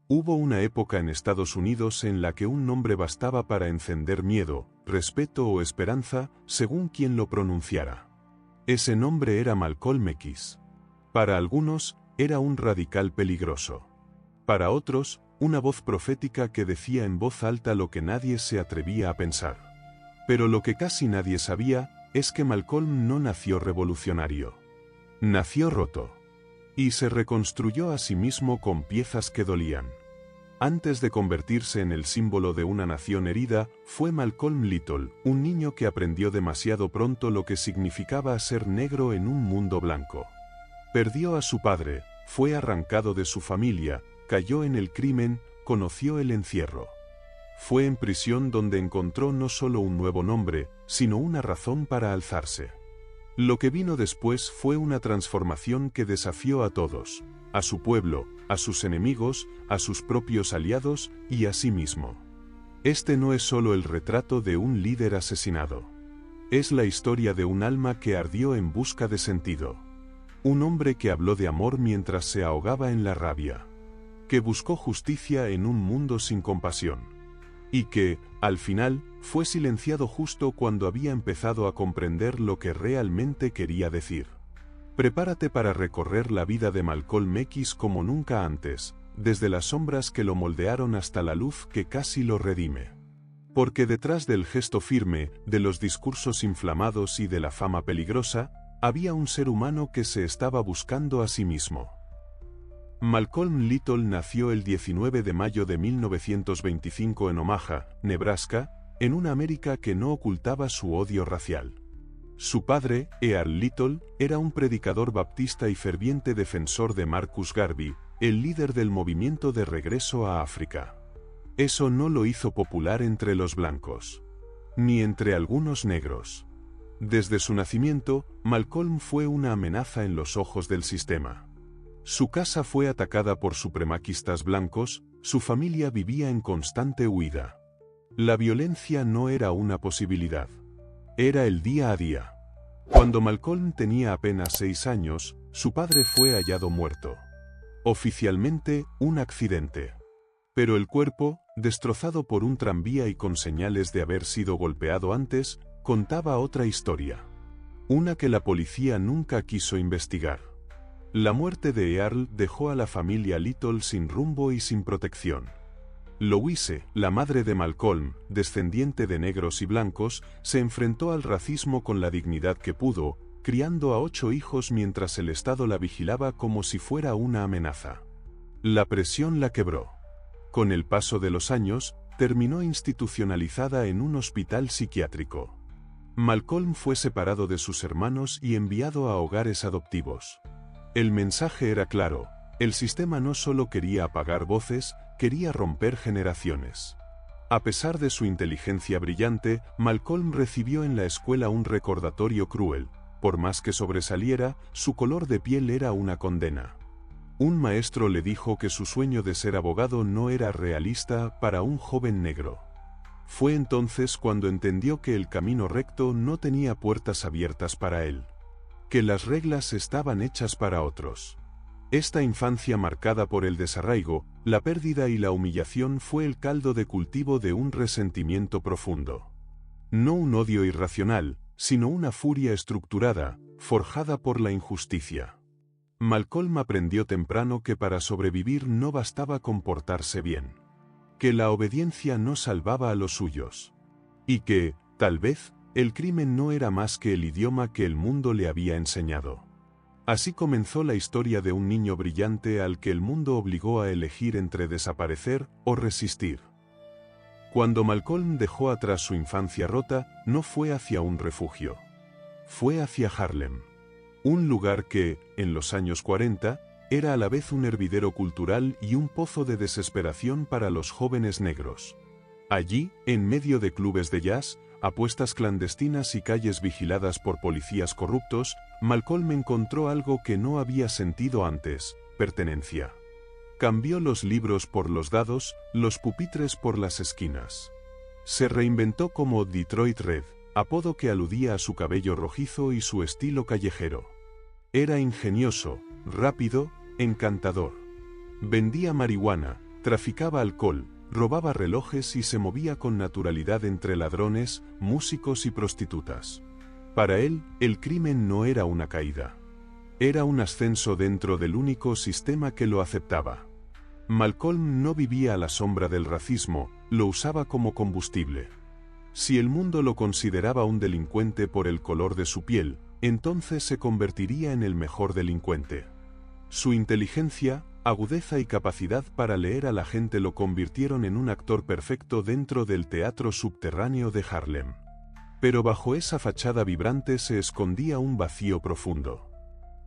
Hubo una época en Estados Unidos en la que un nombre bastaba para encender miedo, respeto o esperanza, según quien lo pronunciara. Ese nombre era Malcolm X. Para algunos, era un radical peligroso. Para otros, una voz profética que decía en voz alta lo que nadie se atrevía a pensar. Pero lo que casi nadie sabía, es que Malcolm no nació revolucionario. Nació roto. Y se reconstruyó a sí mismo con piezas que dolían. Antes de convertirse en el símbolo de una nación herida, fue Malcolm Little, un niño que aprendió demasiado pronto lo que significaba ser negro en un mundo blanco. Perdió a su padre, fue arrancado de su familia, cayó en el crimen, conoció el encierro. Fue en prisión donde encontró no solo un nuevo nombre, sino una razón para alzarse. Lo que vino después fue una transformación que desafió a todos, a su pueblo, a sus enemigos, a sus propios aliados y a sí mismo. Este no es solo el retrato de un líder asesinado. Es la historia de un alma que ardió en busca de sentido. Un hombre que habló de amor mientras se ahogaba en la rabia. Que buscó justicia en un mundo sin compasión. Y que, al final, fue silenciado justo cuando había empezado a comprender lo que realmente quería decir. Prepárate para recorrer la vida de Malcolm X como nunca antes, desde las sombras que lo moldearon hasta la luz que casi lo redime. Porque detrás del gesto firme, de los discursos inflamados y de la fama peligrosa, había un ser humano que se estaba buscando a sí mismo. Malcolm Little nació el 19 de mayo de 1925 en Omaha, Nebraska, en una América que no ocultaba su odio racial. Su padre, Earl Little, era un predicador baptista y ferviente defensor de Marcus Garvey, el líder del movimiento de regreso a África. Eso no lo hizo popular entre los blancos. Ni entre algunos negros. Desde su nacimiento, Malcolm fue una amenaza en los ojos del sistema. Su casa fue atacada por supremacistas blancos, su familia vivía en constante huida. La violencia no era una posibilidad. Era el día a día. Cuando Malcolm tenía apenas 6 años, su padre fue hallado muerto. Oficialmente, un accidente. Pero el cuerpo, destrozado por un tranvía y con señales de haber sido golpeado antes, contaba otra historia. Una que la policía nunca quiso investigar. La muerte de Earl dejó a la familia Little sin rumbo y sin protección. Louise, la madre de Malcolm, descendiente de negros y blancos, se enfrentó al racismo con la dignidad que pudo, criando a 8 hijos mientras el Estado la vigilaba como si fuera una amenaza. La presión la quebró. Con el paso de los años, terminó institucionalizada en un hospital psiquiátrico. Malcolm fue separado de sus hermanos y enviado a hogares adoptivos. El mensaje era claro, el sistema no solo quería apagar voces, quería romper generaciones. A pesar de su inteligencia brillante, Malcolm recibió en la escuela un recordatorio cruel, por más que sobresaliera, su color de piel era una condena. Un maestro le dijo que su sueño de ser abogado no era realista para un joven negro. Fue entonces cuando entendió que el camino recto no tenía puertas abiertas para él. Que las reglas estaban hechas para otros. Esta infancia marcada por el desarraigo, la pérdida y la humillación fue el caldo de cultivo de un resentimiento profundo. No un odio irracional, sino una furia estructurada, forjada por la injusticia. Malcolm aprendió temprano que para sobrevivir no bastaba comportarse bien. Que la obediencia no salvaba a los suyos. Y que, tal vez, el crimen no era más que el idioma que el mundo le había enseñado. Así comenzó la historia de un niño brillante al que el mundo obligó a elegir entre desaparecer o resistir. Cuando Malcolm dejó atrás su infancia rota, no fue hacia un refugio. Fue hacia Harlem. Un lugar que, en los años 40, era a la vez un hervidero cultural y un pozo de desesperación para los jóvenes negros. Allí, en medio de clubes de jazz, apuestas clandestinas y calles vigiladas por policías corruptos, Malcolm encontró algo que no había sentido antes: pertenencia. Cambió los libros por los dados, los pupitres por las esquinas. Se reinventó como Detroit Red, apodo que aludía a su cabello rojizo y su estilo callejero. Era ingenioso, rápido, encantador. Vendía marihuana, Traficaba alcohol, robaba relojes y se movía con naturalidad entre ladrones, músicos y prostitutas. Para él, el crimen no era una caída. Era un ascenso dentro del único sistema que lo aceptaba. Malcolm no vivía a la sombra del racismo, lo usaba como combustible. Si el mundo lo consideraba un delincuente por el color de su piel, entonces se convertiría en el mejor delincuente. Su inteligencia, agudeza y capacidad para leer a la gente lo convirtieron en un actor perfecto dentro del teatro subterráneo de Harlem. Pero bajo esa fachada vibrante se escondía un vacío profundo.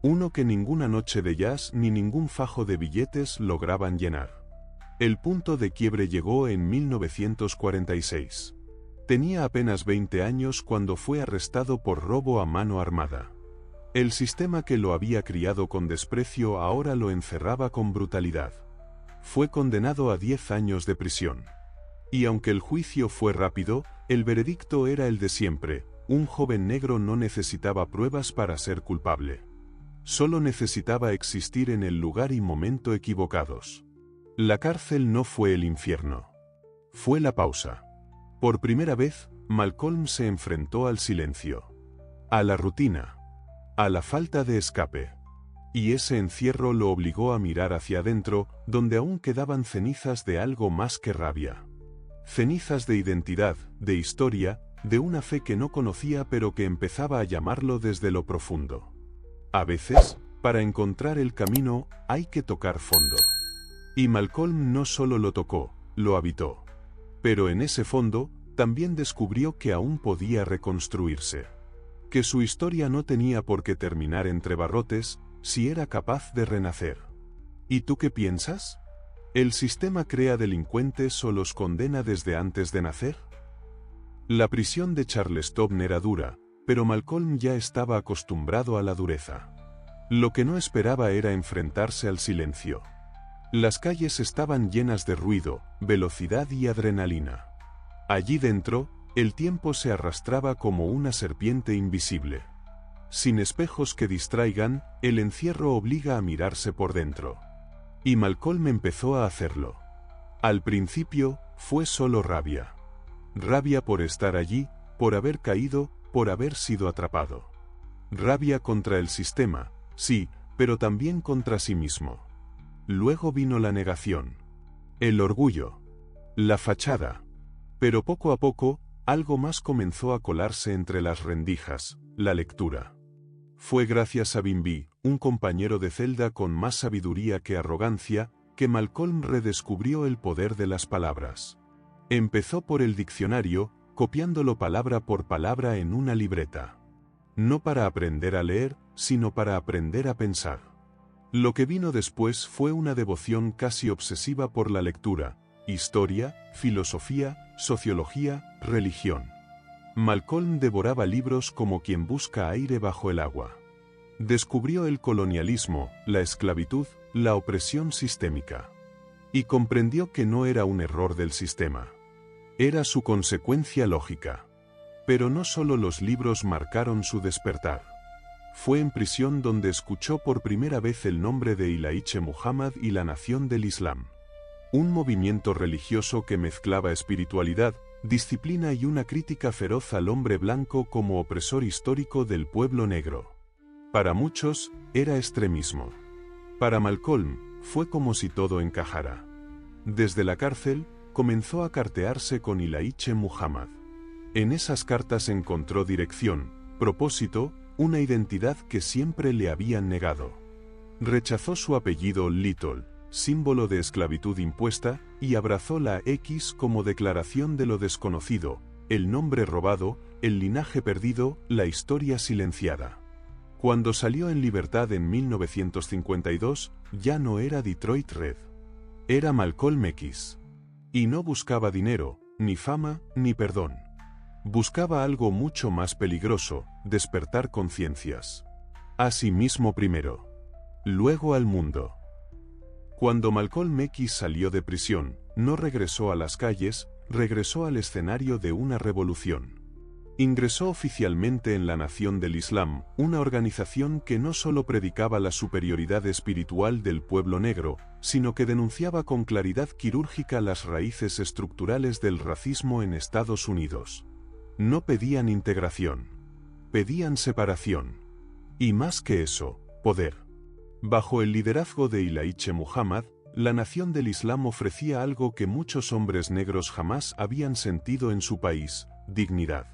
Uno que ninguna noche de jazz ni ningún fajo de billetes lograban llenar. El punto de quiebre llegó en 1946. Tenía apenas 20 años cuando fue arrestado por robo a mano armada. El sistema que lo había criado con desprecio ahora lo encerraba con brutalidad. Fue condenado a 10 años de prisión. Y aunque el juicio fue rápido, el veredicto era el de siempre: un joven negro no necesitaba pruebas para ser culpable. Solo necesitaba existir en el lugar y momento equivocados. La cárcel no fue el infierno. Fue la pausa. Por primera vez, Malcolm se enfrentó al silencio, a la rutina, a la falta de escape. Y ese encierro lo obligó a mirar hacia adentro, donde aún quedaban cenizas de algo más que rabia. Cenizas de identidad, de historia, de una fe que no conocía pero que empezaba a llamarlo desde lo profundo. A veces, para encontrar el camino, hay que tocar fondo. Y Malcolm no solo lo tocó, lo habitó. Pero en ese fondo, también descubrió que aún podía reconstruirse. Que su historia no tenía por qué terminar entre barrotes, si era capaz de renacer. ¿Y tú qué piensas? ¿El sistema crea delincuentes o los condena desde antes de nacer? La prisión de Charleston era dura, pero Malcolm ya estaba acostumbrado a la dureza. Lo que no esperaba era enfrentarse al silencio. Las calles estaban llenas de ruido, velocidad y adrenalina. Allí dentro, el tiempo se arrastraba como una serpiente invisible. Sin espejos que distraigan, el encierro obliga a mirarse por dentro. Y Malcolm empezó a hacerlo. Al principio, fue solo rabia. Rabia por estar allí, por haber caído, por haber sido atrapado. Rabia contra el sistema, sí, pero también contra sí mismo. Luego vino la negación, el orgullo, la fachada. Pero poco a poco, algo más comenzó a colarse entre las rendijas: la lectura. Fue gracias a Bimby, un compañero de celda con más sabiduría que arrogancia, que Malcolm redescubrió el poder de las palabras. Empezó por el diccionario, copiándolo palabra por palabra en una libreta. No para aprender a leer, sino para aprender a pensar. Lo que vino después fue una devoción casi obsesiva por la lectura: historia, filosofía, sociología, religión. Malcolm devoraba libros como quien busca aire bajo el agua. Descubrió el colonialismo, la esclavitud, la opresión sistémica. Y comprendió que no era un error del sistema. Era su consecuencia lógica. Pero no solo los libros marcaron su despertar. Fue en prisión donde escuchó por primera vez el nombre de Elaíche Muhammad y la Nación del Islam. Un movimiento religioso que mezclaba espiritualidad, disciplina y una crítica feroz al hombre blanco como opresor histórico del pueblo negro. Para muchos, era extremismo. Para Malcolm, fue como si todo encajara. Desde la cárcel, comenzó a cartearse con Elaíche Muhammad. En esas cartas encontró dirección, propósito, una identidad que siempre le habían negado. Rechazó su apellido Little, símbolo de esclavitud impuesta, y abrazó la X como declaración de lo desconocido, el nombre robado, el linaje perdido, la historia silenciada. Cuando salió en libertad en 1952, ya no era Detroit Red. Era Malcolm X. Y no buscaba dinero, ni fama, ni perdón. Buscaba algo mucho más peligroso: despertar conciencias. A sí mismo primero. Luego al mundo. Cuando Malcolm X salió de prisión, no regresó a las calles, regresó al escenario de una revolución. Ingresó oficialmente en la Nación del Islam, una organización que no solo predicaba la superioridad espiritual del pueblo negro, sino que denunciaba con claridad quirúrgica las raíces estructurales del racismo en Estados Unidos. No pedían integración, pedían separación. Y más que eso, poder. Bajo el liderazgo de Elijah Muhammad, la Nación del Islam ofrecía algo que muchos hombres negros jamás habían sentido en su país: dignidad.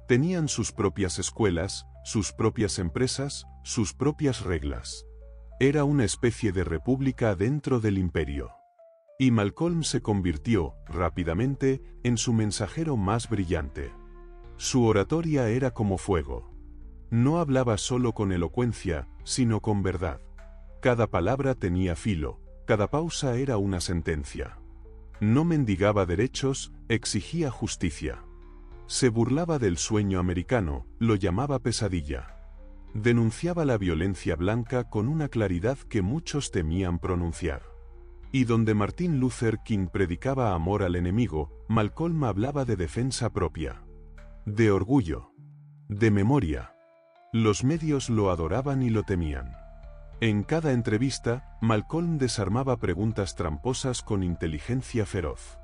Tenían sus propias escuelas, sus propias empresas, sus propias reglas. Era una especie de república dentro del imperio. Y Malcolm se convirtió, rápidamente, en su mensajero más brillante. Su oratoria era como fuego. No hablaba solo con elocuencia, sino con verdad. Cada palabra tenía filo, cada pausa era una sentencia. No mendigaba derechos, exigía justicia. Se burlaba del sueño americano, lo llamaba pesadilla. Denunciaba la violencia blanca con una claridad que muchos temían pronunciar. Y donde Martin Luther King predicaba amor al enemigo, Malcolm hablaba de defensa propia. De orgullo. De memoria. Los medios lo adoraban y lo temían. En cada entrevista, Malcolm desarmaba preguntas tramposas con inteligencia feroz.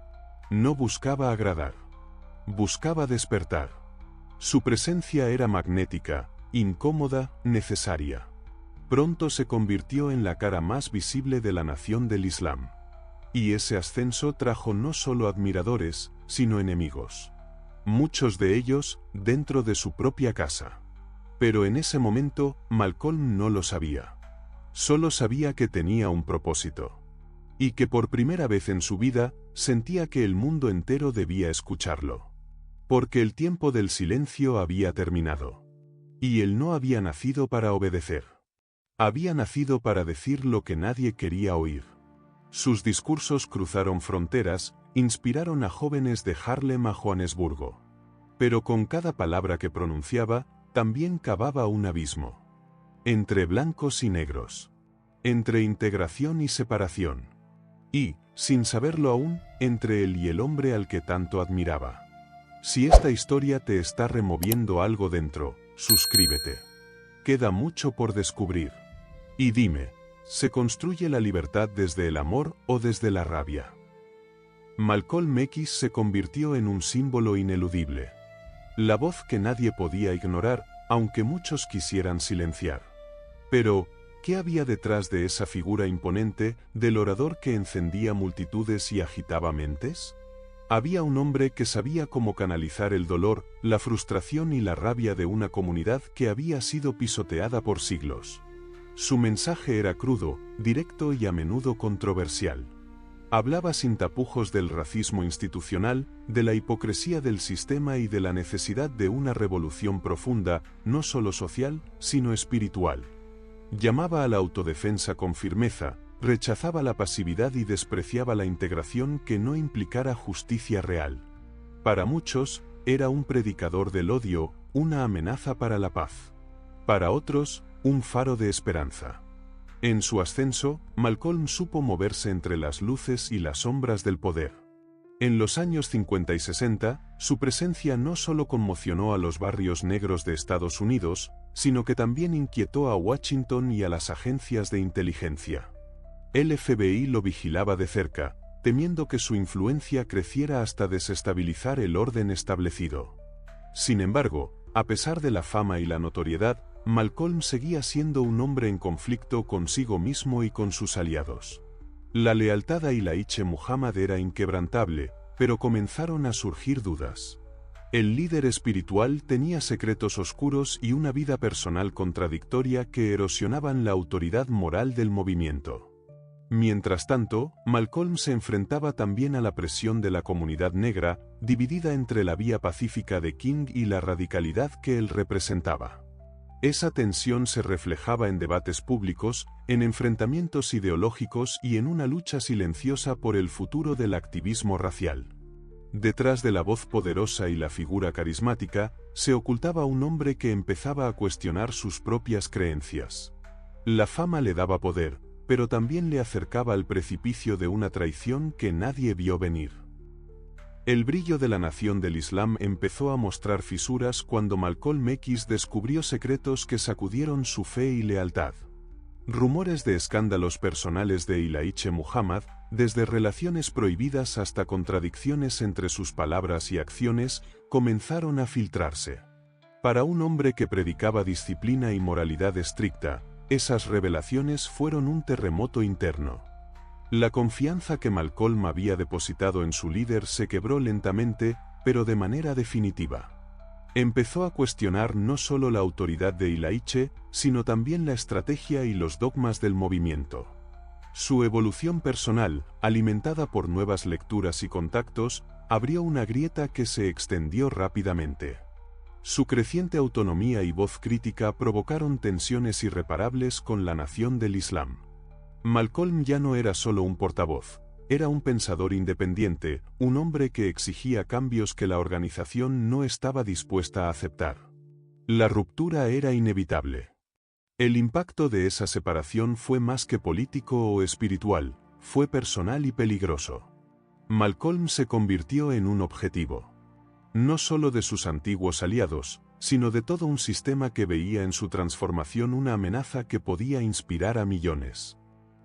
No buscaba agradar. Buscaba despertar. Su presencia era magnética, incómoda, necesaria. Pronto se convirtió en la cara más visible de la Nación del Islam. Y ese ascenso trajo no solo admiradores, sino enemigos. Muchos de ellos, dentro de su propia casa. Pero en ese momento, Malcolm no lo sabía. Solo sabía que tenía un propósito. Y que por primera vez en su vida, sentía que el mundo entero debía escucharlo. Porque el tiempo del silencio había terminado. Y él no había nacido para obedecer. Había nacido para decir lo que nadie quería oír. Sus discursos cruzaron fronteras, inspiraron a jóvenes de Harlem a Johannesburgo. Pero con cada palabra que pronunciaba, también cavaba un abismo. Entre blancos y negros. Entre integración y separación. Y, sin saberlo aún, entre él y el hombre al que tanto admiraba. Si esta historia te está removiendo algo dentro, suscríbete. Queda mucho por descubrir. Y dime, ¿se construye la libertad desde el amor o desde la rabia? Malcolm X se convirtió en un símbolo ineludible. La voz que nadie podía ignorar, aunque muchos quisieran silenciar. Pero, ¿qué había detrás de esa figura imponente, del orador que encendía multitudes y agitaba mentes? Había un hombre que sabía cómo canalizar el dolor, la frustración y la rabia de una comunidad que había sido pisoteada por siglos. Su mensaje era crudo, directo y a menudo controversial. Hablaba sin tapujos del racismo institucional, de la hipocresía del sistema y de la necesidad de una revolución profunda, no solo social, sino espiritual. Llamaba a la autodefensa con firmeza, rechazaba la pasividad y despreciaba la integración que no implicara justicia real. Para muchos, era un predicador del odio, una amenaza para la paz. Para otros, un faro de esperanza. En su ascenso, Malcolm supo moverse entre las luces y las sombras del poder. En los años 50 y 60, su presencia no solo conmocionó a los barrios negros de Estados Unidos, sino que también inquietó a Washington y a las agencias de inteligencia. El FBI lo vigilaba de cerca, temiendo que su influencia creciera hasta desestabilizar el orden establecido. Sin embargo, a pesar de la fama y la notoriedad, Malcolm seguía siendo un hombre en conflicto consigo mismo y con sus aliados. La lealtad a Elijah Muhammad era inquebrantable, pero comenzaron a surgir dudas. El líder espiritual tenía secretos oscuros y una vida personal contradictoria que erosionaban la autoridad moral del movimiento. Mientras tanto, Malcolm se enfrentaba también a la presión de la comunidad negra, dividida entre la vía pacífica de King y la radicalidad que él representaba. Esa tensión se reflejaba en debates públicos, en enfrentamientos ideológicos y en una lucha silenciosa por el futuro del activismo racial. Detrás de la voz poderosa y la figura carismática, se ocultaba un hombre que empezaba a cuestionar sus propias creencias. La fama le daba poder, pero también le acercaba al precipicio de una traición que nadie vio venir. El brillo de la nación del Islam empezó a mostrar fisuras cuando Malcolm X descubrió secretos que sacudieron su fe y lealtad. Rumores de escándalos personales de Elijah Muhammad, desde relaciones prohibidas hasta contradicciones entre sus palabras y acciones, comenzaron a filtrarse. Para un hombre que predicaba disciplina y moralidad estricta, esas revelaciones fueron un terremoto interno. La confianza que Malcolm había depositado en su líder se quebró lentamente, pero de manera definitiva. Empezó a cuestionar no solo la autoridad de Elijah, sino también la estrategia y los dogmas del movimiento. Su evolución personal, alimentada por nuevas lecturas y contactos, abrió una grieta que se extendió rápidamente. Su creciente autonomía y voz crítica provocaron tensiones irreparables con la nación del Islam. Malcolm ya no era solo un portavoz, era un pensador independiente, un hombre que exigía cambios que la organización no estaba dispuesta a aceptar. La ruptura era inevitable. El impacto de esa separación fue más que político o espiritual, fue personal y peligroso. Malcolm se convirtió en un objetivo. No solo de sus antiguos aliados, sino de todo un sistema que veía en su transformación una amenaza que podía inspirar a millones.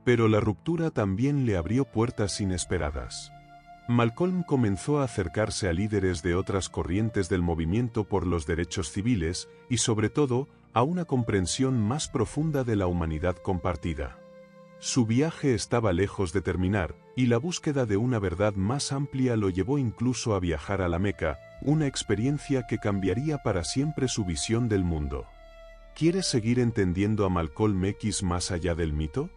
Pero la ruptura también le abrió puertas inesperadas. Malcolm comenzó a acercarse a líderes de otras corrientes del movimiento por los derechos civiles y, sobre todo, a una comprensión más profunda de la humanidad compartida. Su viaje estaba lejos de terminar, y la búsqueda de una verdad más amplia lo llevó incluso a viajar a la Meca, una experiencia que cambiaría para siempre su visión del mundo. ¿Quieres seguir entendiendo a Malcolm X más allá del mito?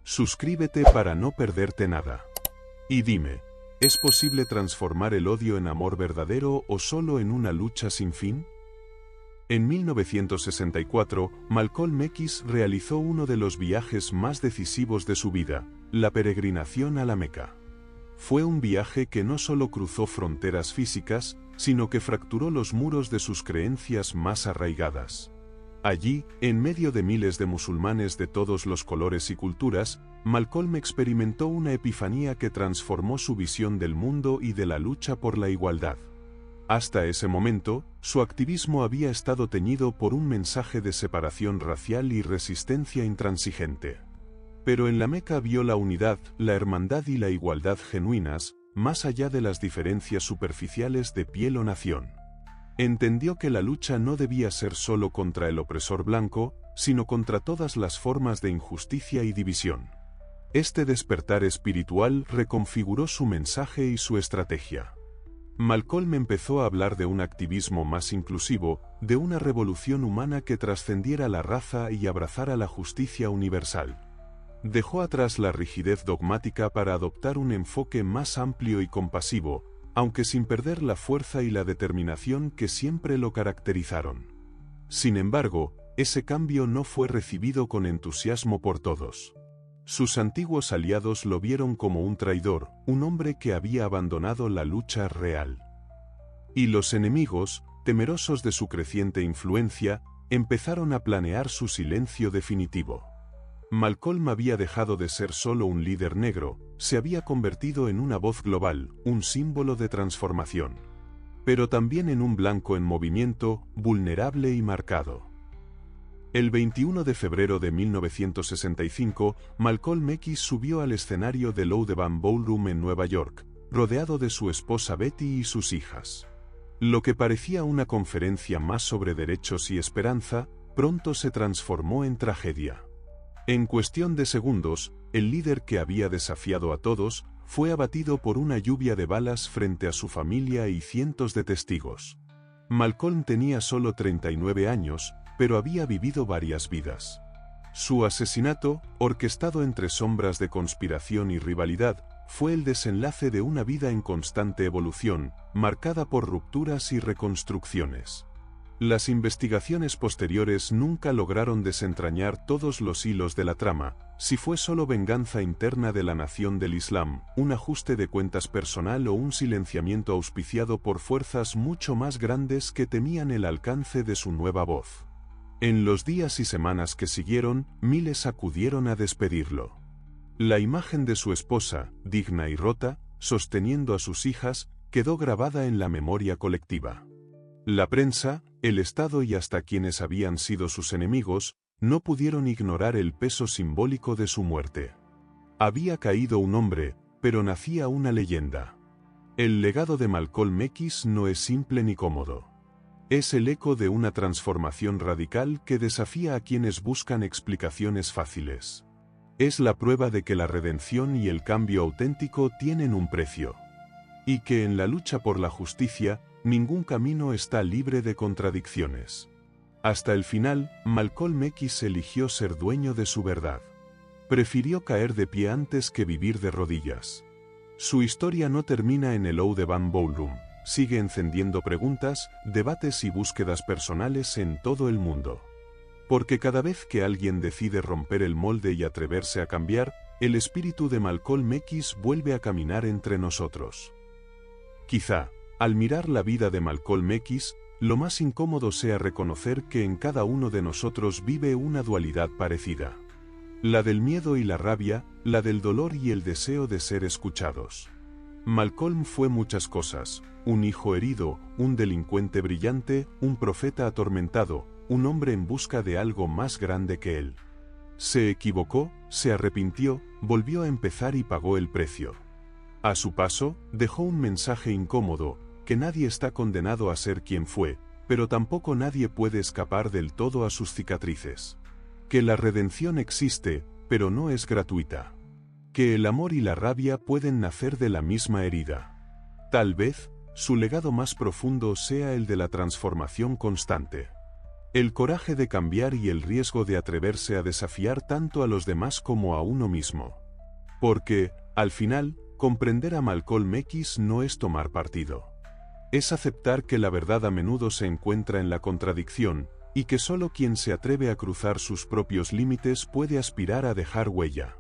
Suscríbete para no perderte nada. Y dime, ¿es posible transformar el odio en amor verdadero o solo en una lucha sin fin? En 1964, Malcolm X realizó uno de los viajes más decisivos de su vida, la peregrinación a la Meca. Fue un viaje que no solo cruzó fronteras físicas, sino que fracturó los muros de sus creencias más arraigadas. Allí, en medio de miles de musulmanes de todos los colores y culturas, Malcolm experimentó una epifanía que transformó su visión del mundo y de la lucha por la igualdad. Hasta ese momento, su activismo había estado teñido por un mensaje de separación racial y resistencia intransigente. Pero en la Meca vio la unidad, la hermandad y la igualdad genuinas, más allá de las diferencias superficiales de piel o nación. Entendió que la lucha no debía ser solo contra el opresor blanco, sino contra todas las formas de injusticia y división. Este despertar espiritual reconfiguró su mensaje y su estrategia. Malcolm empezó a hablar de un activismo más inclusivo, de una revolución humana que trascendiera la raza y abrazara la justicia universal. Dejó atrás la rigidez dogmática para adoptar un enfoque más amplio y compasivo, aunque sin perder la fuerza y la determinación que siempre lo caracterizaron. Sin embargo, ese cambio no fue recibido con entusiasmo por todos. Sus antiguos aliados lo vieron como un traidor, un hombre que había abandonado la lucha real. Y los enemigos, temerosos de su creciente influencia, empezaron a planear su silencio definitivo. Malcolm había dejado de ser solo un líder negro, se había convertido en una voz global, un símbolo de transformación. Pero también en un blanco en movimiento, vulnerable y marcado. El 21 de febrero de 1965, Malcolm X subió al escenario del Audubon Ballroom en Nueva York, rodeado de su esposa Betty y sus hijas. Lo que parecía una conferencia más sobre derechos y esperanza, pronto se transformó en tragedia. En cuestión de segundos, el líder que había desafiado a todos, fue abatido por una lluvia de balas frente a su familia y cientos de testigos. Malcolm tenía solo 39 años, pero había vivido varias vidas. Su asesinato, orquestado entre sombras de conspiración y rivalidad, fue el desenlace de una vida en constante evolución, marcada por rupturas y reconstrucciones. Las investigaciones posteriores nunca lograron desentrañar todos los hilos de la trama, si fue solo venganza interna de la nación del Islam, un ajuste de cuentas personal o un silenciamiento auspiciado por fuerzas mucho más grandes que temían el alcance de su nueva voz. En los días y semanas que siguieron, miles acudieron a despedirlo. La imagen de su esposa, digna y rota, sosteniendo a sus hijas, quedó grabada en la memoria colectiva. La prensa, el Estado y hasta quienes habían sido sus enemigos, no pudieron ignorar el peso simbólico de su muerte. Había caído un hombre, pero nacía una leyenda. El legado de Malcolm X no es simple ni cómodo. Es el eco de una transformación radical que desafía a quienes buscan explicaciones fáciles. Es la prueba de que la redención y el cambio auténtico tienen un precio. Y que en la lucha por la justicia, ningún camino está libre de contradicciones. Hasta el final, Malcolm X eligió ser dueño de su verdad. Prefirió caer de pie antes que vivir de rodillas. Su historia no termina en el Audubon Ballroom, sigue encendiendo preguntas, debates y búsquedas personales en todo el mundo. Porque cada vez que alguien decide romper el molde y atreverse a cambiar, el espíritu de Malcolm X vuelve a caminar entre nosotros. Quizá, al mirar la vida de Malcolm X, lo más incómodo sea reconocer que en cada uno de nosotros vive una dualidad parecida. La del miedo y la rabia, la del dolor y el deseo de ser escuchados. Malcolm fue muchas cosas: un hijo herido, un delincuente brillante, un profeta atormentado, un hombre en busca de algo más grande que él. Se equivocó, se arrepintió, volvió a empezar y pagó el precio. A su paso, dejó un mensaje incómodo, que nadie está condenado a ser quien fue, pero tampoco nadie puede escapar del todo a sus cicatrices. Que la redención existe, pero no es gratuita. Que el amor y la rabia pueden nacer de la misma herida. Tal vez, su legado más profundo sea el de la transformación constante. El coraje de cambiar y el riesgo de atreverse a desafiar tanto a los demás como a uno mismo. Porque, al final, comprender a Malcolm X no es tomar partido. Es aceptar que la verdad a menudo se encuentra en la contradicción, y que solo quien se atreve a cruzar sus propios límites puede aspirar a dejar huella.